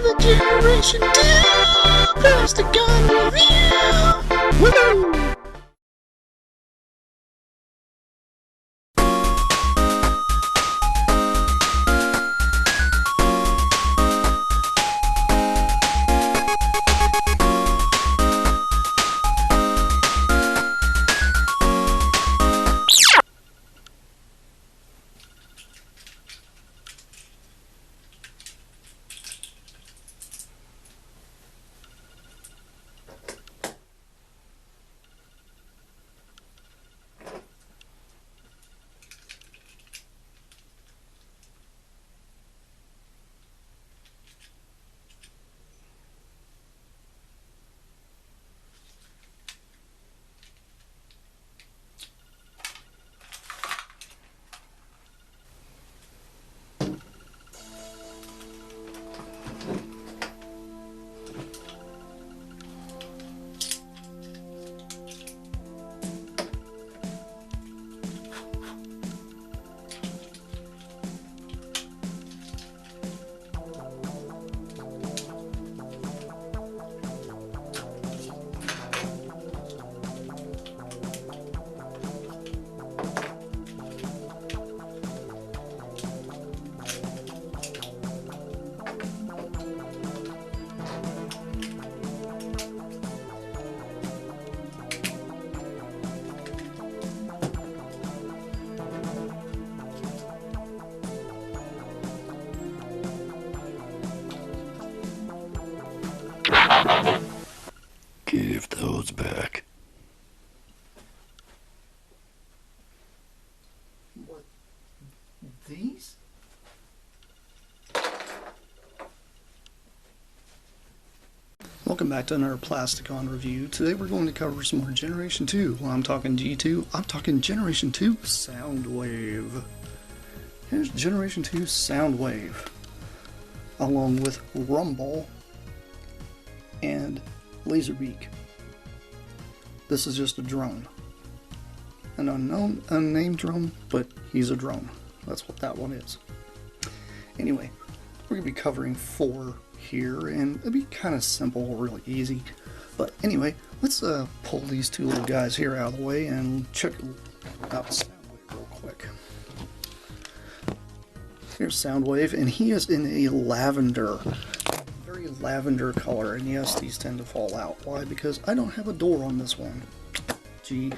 another Generation 2 Plasticon review! Woo! Give those back. What? These? Welcome back to another Plasticon review. Today we're going to cover some more Generation 2. When I'm talking G2, I'm talking Generation 2 Soundwave. Here's Generation 2 Soundwave, along with Rumble and Laserbeak. This is just a drone. An unnamed drone, but he's a drone. That's what that one is. Anyway, we're going to be covering 4 here, and it'll be kind of simple, really easy. But anyway, let's pull these 2 little guys here out of the way and check out Soundwave real quick. Here's Soundwave, and he is in a lavender. Very lavender color, and yes, these tend to fall out. Why? Because I don't have a door on this one. Gee,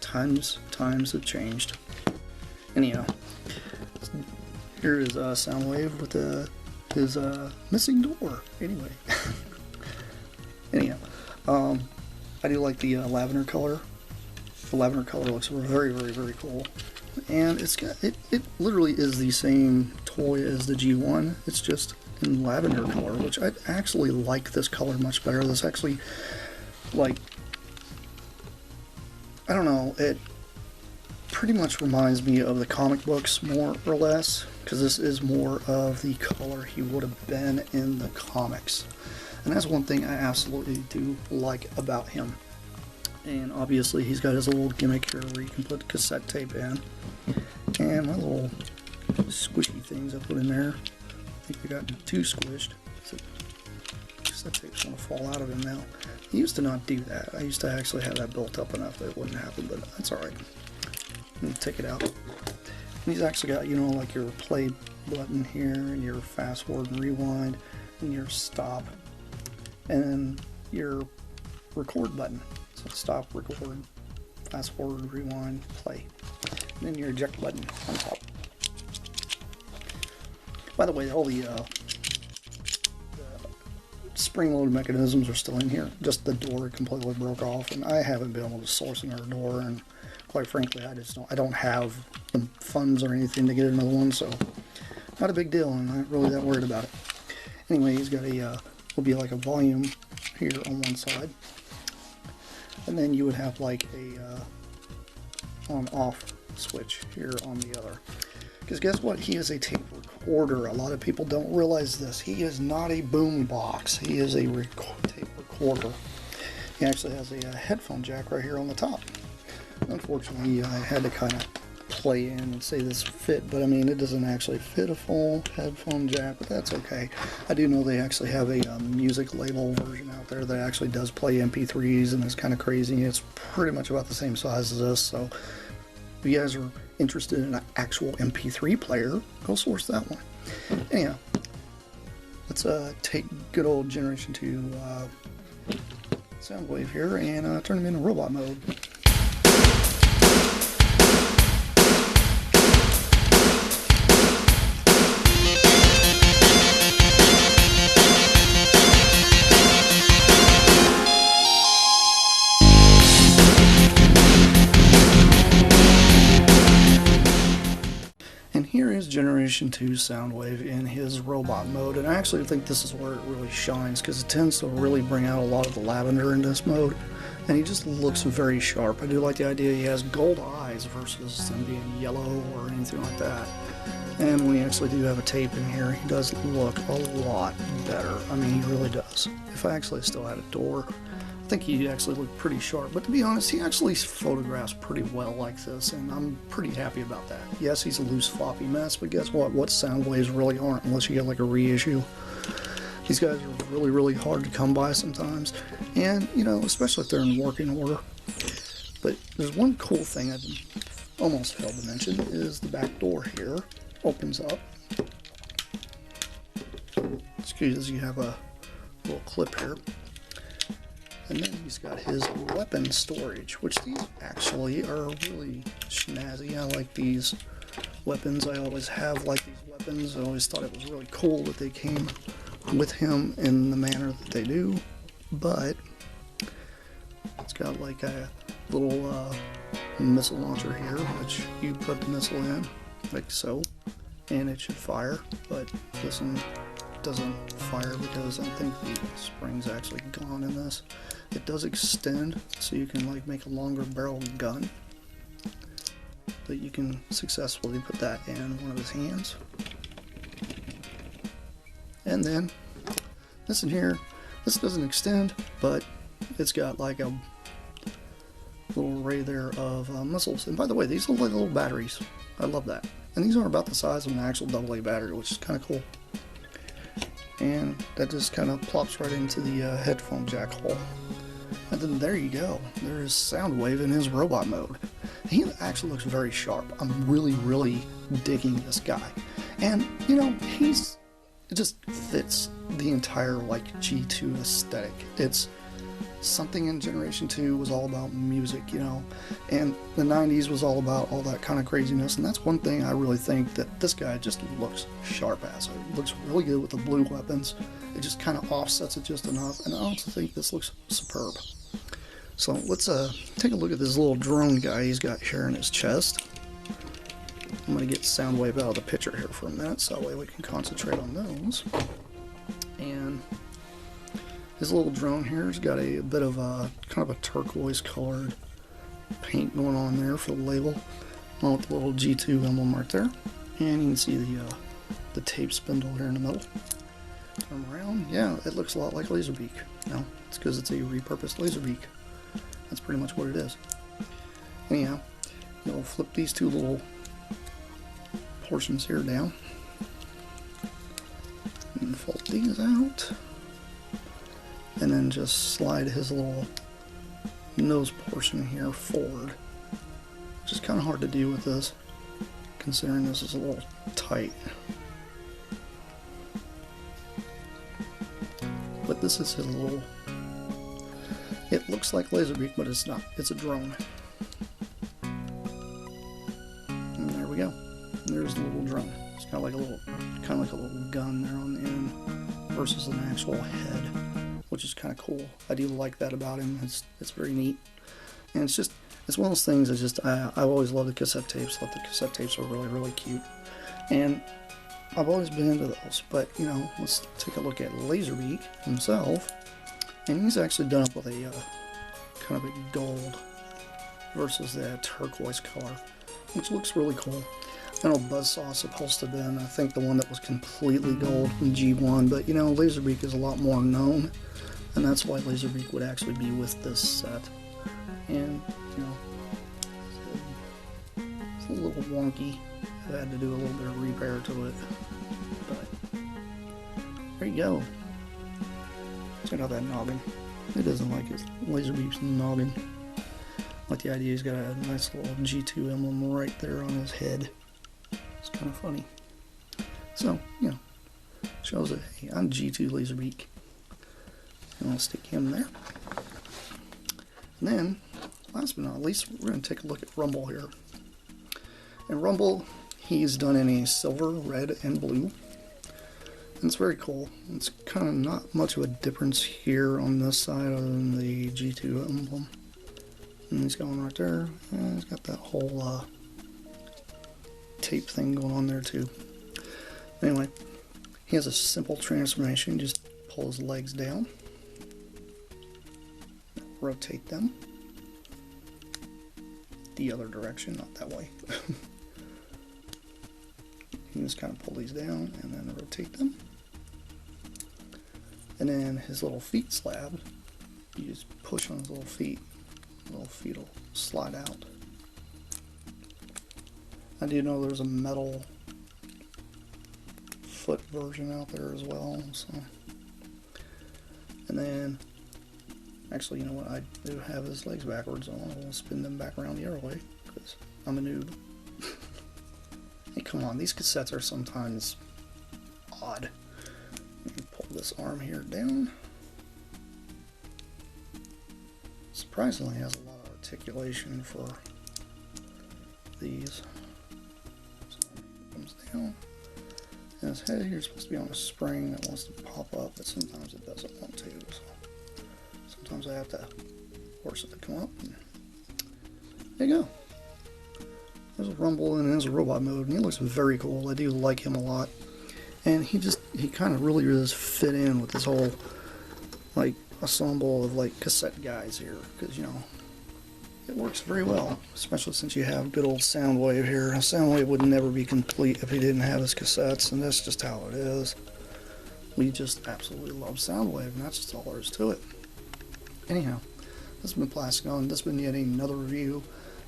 times have changed. Anyhow, here is Soundwave with his missing door. Anyway, I do like the lavender color. The lavender color looks very cool, and it literally is the same toy as the G1. It's just in lavender color, which I actually like this color much better. This actually, like, I don't know, it pretty much reminds me of the comic books more or less, because this is more of the color he would have been in the comics. And that's one thing I absolutely do like about him. And obviously he's got his little gimmick here where you can put cassette tape in. And my little squishy things I put in there, I think they got 2 squished. So cassette tape's going to fall out of him now. I used to not do that. I used to actually have that built up enough that it wouldn't happen, but that's alright. I'm going to take it out. And he's actually got, you know, like your play button here, and your fast forward and rewind, and your stop, and then your record button. So stop, record, fast forward, rewind, play. And then your eject button on top. By the way, all the spring-loaded mechanisms are still in here. Just the door completely broke off, and I haven't been able to source another door, and quite frankly, I don't have the funds or anything to get another one, so not a big deal. I'm not really that worried about it. Anyway, he's got will be like a volume here on one side, and then you would have like a on-off switch here on the other. Because guess what? He is a tape recorder. A lot of people don't realize this. He is not a boom box. He is a tape recorder. He actually has a headphone jack right here on the top. Unfortunately, I had to kind of play in and say this fit, but I mean it doesn't actually fit a full headphone jack, but that's okay. I do know they actually have a music label version out there that actually does play MP3s and is kind of crazy. It's pretty much about the same size as this, so if you guys are interested in an actual MP3 player, go source that one. Anyhow, let's take good old Generation 2 Soundwave here and turn them into robot mode. And here is Generation 2 Soundwave in his robot mode, and I actually think this is where it really shines because it tends to really bring out a lot of the lavender in this mode, and he just looks very sharp. I do like the idea he has gold eyes versus them being yellow or anything like that. And we actually do have a tape in here. He does look a lot better. I mean, he really does. If I actually still had a door, I think he actually looked pretty sharp, but to be honest, he actually photographs pretty well like this, and I'm pretty happy about that. Yes, he's a loose, floppy mess, but guess what? What Soundwaves really aren't unless you get like a reissue. These guys are really, really hard to come by sometimes, and you know, especially if they're in working order. But there's one cool thing I almost failed to mention is the back door here opens up. Excuse, you have a little clip here. And then he's got his weapon storage, which these actually are really snazzy. I like these weapons. I always have liked these weapons. I always thought it was really cool that they came with him in the manner that they do. But it's got like a little missile launcher here, which you put the missile in, like so, and it should fire. But this one doesn't fire because I think the spring's actually gone in this. It does extend, so you can like make a longer barrel gun, but you can successfully put that in one of his hands. And then this in here, this doesn't extend, but it's got like a little array there of missiles. And by the way, these look like little batteries. I love that. And these are about the size of an actual AA battery, which is kind of cool. And that just kind of plops right into the headphone jack hole. And then there you go. There's Soundwave in his robot mode. He actually looks very sharp. I'm really, really digging this guy. And, you know, it just fits the entire, like, G2 aesthetic. It's something in Generation 2 was all about music, you know, and the 90s was all about all that kind of craziness, and that's one thing I really think that this guy just looks sharp as. It looks really good with the blue weapons. It just kind of offsets it just enough, and I also think this looks superb. So let's take a look at this little drone guy he's got here in his chest. I'm going to get Soundwave out of the picture here for a minute, so that way we can concentrate on those. And his little drone here has got a bit of a kind of a turquoise colored paint going on there for the label, along with the little G2 emblem right there. And you can see the tape spindle here in the middle. Turn around, yeah, it looks a lot like Laserbeak. No, it's because it's a repurposed Laserbeak. That's pretty much what it is. Anyhow, you'll flip these two little portions here down and fold these out. And then just slide his little nose portion here forward, which is kind of hard to do with this, considering this is a little tight. But this is his little, it looks like Laserbeak, but it's not. It's a drone. And there we go. There's the little drone. It's got like a little, kind of like a little gun there on the end versus an actual head, which is kind of cool. I do like that about him. It's very neat, and it's one of those things. It's just I've always loved the cassette tapes. Thought the cassette tapes were really, really cute, and I've always been into those. But you know, let's take a look at Laserbeak himself, and he's actually done up with a kind of a gold versus the turquoise color, which looks really cool. I know Buzzsaw's supposed to have been, I think, the one that was completely gold in G1, but you know, Laserbeak is a lot more known, and that's why Laserbeak would actually be with this set. And you know, It's a little wonky. I had to do a little bit of repair to it. But there you go. Check out that noggin. Who doesn't like his Laserbeak's noggin? Like the idea he's got a nice little G2 emblem right there on his head. It's kind of funny. So, you know, shows that, hey, I'm G2 Laserbeak. And I'll stick him there. And then, last but not least, we're going to take a look at Rumble here. And Rumble, he's done in a silver, red, and blue. And it's very cool. It's kind of not much of a difference here on this side other than the G2 emblem. And he's going right there. And he's got that whole tape thing going on there too. Anyway, he has a simple transformation. Just pull his legs down. Rotate them. The other direction, not that way. You just kind of pull these down and then rotate them. And then his little feet slab, you just push on his little feet will slide out. I do know there's a metal foot version out there as well. So, and then, actually, you know what? I do have his legs backwards on. I'll spin them back around the other way because I'm a noob. Hey, come on! These cassettes are sometimes odd. Let me pull this arm here down. Surprisingly, it has a lot of articulation for these. So it comes down. And his head here is supposed to be on a spring that wants to pop up, but sometimes it doesn't want to. So sometimes I have to force it to come up. And there you go. There's a Rumble and there's a robot mode, and he looks very cool. I do like him a lot. And he kind of really does fit in with this whole, like, ensemble of, like, cassette guys here. Because, you know, it works very well. Especially since you have good old Soundwave here. Soundwave would never be complete if he didn't have his cassettes, and that's just how it is. We just absolutely love Soundwave, and that's just all there is to it. Anyhow, this has been Plasticon. This has been yet another review.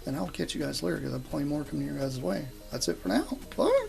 And I'll catch you guys later because I have plenty more coming your guys' way. That's it for now. Bye!